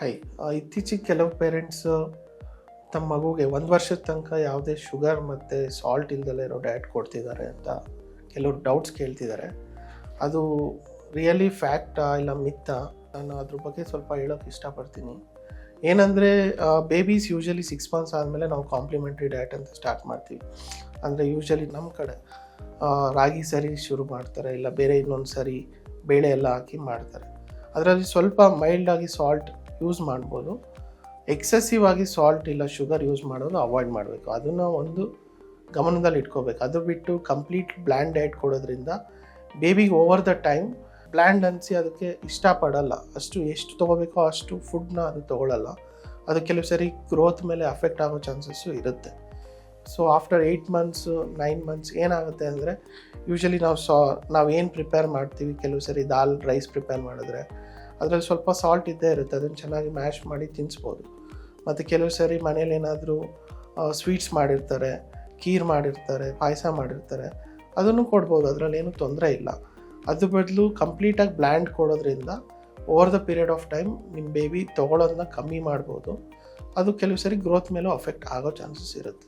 High ಇತ್ತೀಚೆಗೆ ಕೆಲವು parents ತಮ್ಮ ಮಗುಗೆ 1 ವರ್ಷದ ತನಕ ಯಾವುದೇ ಶುಗರ್ ಮತ್ತು ಸಾಲ್ಟ್ ಇಲ್ದಲೇ ಇರೋ ಡಯಟ್ ಕೊಡ್ತಿದ್ದಾರೆ ಅಂತ ಕೆಲವರು ಡೌಟ್ಸ್ ಕೇಳ್ತಿದ್ದಾರೆ. ಅದು ರಿಯಲಿ ಫ್ಯಾಕ್ಟಾ ಇಲ್ಲ ಮಿತ್ತಾ? ನಾನು ಅದ್ರ ಬಗ್ಗೆ ಸ್ವಲ್ಪ ಹೇಳೋಕ್ಕೆ ಇಷ್ಟಪಡ್ತೀನಿ. ಏನಂದರೆ ಬೇಬೀಸ್ ಯೂಶ್ವಲಿ 6 ಮಂತ್ಸ್ ಆದಮೇಲೆ ನಾವು ಕಾಂಪ್ಲಿಮೆಂಟ್ರಿ ಡಯಟ್ ಅಂತ ಸ್ಟಾರ್ಟ್ ಮಾಡ್ತೀವಿ. ಅಂದರೆ ಯೂಶ್ವಲಿ ನಮ್ಮ ಕಡೆ ರಾಗಿ ಸರಿ ಶುರು ಮಾಡ್ತಾರೆ, ಇಲ್ಲ ಬೇರೆ ಇನ್ನೊಂದು ಸರಿ ಬೇಳೆ ಎಲ್ಲ ಹಾಕಿ ಮಾಡ್ತಾರೆ. ಅದರಲ್ಲಿ ಸ್ವಲ್ಪ ಮೈಲ್ಡಾಗಿ ಸಾಲ್ಟ್ ಯೂಸ್ ಮಾಡ್ಬೋದು. ಎಕ್ಸೆಸಿವ್ ಆಗಿ ಸಾಲ್ಟ್ ಇಲ್ಲ ಶುಗರ್ ಯೂಸ್ ಮಾಡೋದು ಅವಾಯ್ಡ್ ಮಾಡಬೇಕು. ಅದನ್ನು ಒಂದು ಗಮನದಲ್ಲಿ ಇಟ್ಕೋಬೇಕು. ಅದು ಬಿಟ್ಟು ಕಂಪ್ಲೀಟ್ ಬ್ಲ್ಯಾಂಡ್ ಡಯಟ್ ಕೊಡೋದ್ರಿಂದ ಬೇಬಿಗೆ ಓವರ್ ದ ಟೈಮ್ ಬ್ಲ್ಯಾಂಡ್ ಅನಿಸಿ ಅದಕ್ಕೆ ಇಷ್ಟಪಡಲ್ಲ. ಎಷ್ಟು ತೊಗೋಬೇಕೋ ಅಷ್ಟು ಫುಡ್ನ ಅದು ತೊಗೊಳ್ಳಲ್ಲ. ಅದು ಕೆಲವು ಸರಿ ಗ್ರೋತ್ ಮೇಲೆ ಅಫೆಕ್ಟ್ ಆಗೋ ಚಾನ್ಸಸ್ಸು ಇರುತ್ತೆ. ಸೊ ಆಫ್ಟರ್ 8 ಮಂತ್ಸು 9 ಮಂತ್ಸ್ ಏನಾಗುತ್ತೆ ಅಂದರೆ ಯೂಶ್ವಲಿ ನಾವು ಏನು ಪ್ರಿಪೇರ್ ಮಾಡ್ತೀವಿ, ಕೆಲವು ಸರಿ ದಾಲ್ ರೈಸ್ ಪ್ರಿಪೇರ್ ಮಾಡಿದ್ರೆ ಅದರಲ್ಲಿ ಸ್ವಲ್ಪ ಸಾಲ್ಟ್ ಇದ್ದೇ ಇರುತ್ತೆ. ಅದನ್ನು ಚೆನ್ನಾಗಿ ಮ್ಯಾಶ್ ಮಾಡಿ ತಿನ್ನಿಸ್ಬೋದು. ಮತ್ತು ಕೆಲವು ಸರಿ ಮನೇಲಿ ಏನಾದರೂ ಸ್ವೀಟ್ಸ್ ಮಾಡಿರ್ತಾರೆ, ಖೀರ್ ಮಾಡಿರ್ತಾರೆ, ಪಾಯಸ ಮಾಡಿರ್ತಾರೆ, ಅದನ್ನು ಕೊಡ್ಬೋದು. ಅದರಲ್ಲೇನು ತೊಂದರೆ ಇಲ್ಲ. ಅದ್ರ ಬದಲು ಕಂಪ್ಲೀಟಾಗಿ ಬ್ಲ್ಯಾಂಡ್ ಕೊಡೋದ್ರಿಂದ over the period of time ನಿಮ್ಮ ಬೇಬಿ ತೊಗೊಳೋದನ್ನ ಕಮ್ಮಿ ಮಾಡ್ಬೋದು. ಅದು ಕೆಲವು ಸರಿ ಗ್ರೋತ್ ಮೇಲೂ ಅಫೆಕ್ಟ್ ಆಗೋ ಚಾನ್ಸಸ್ ಇರುತ್ತೆ.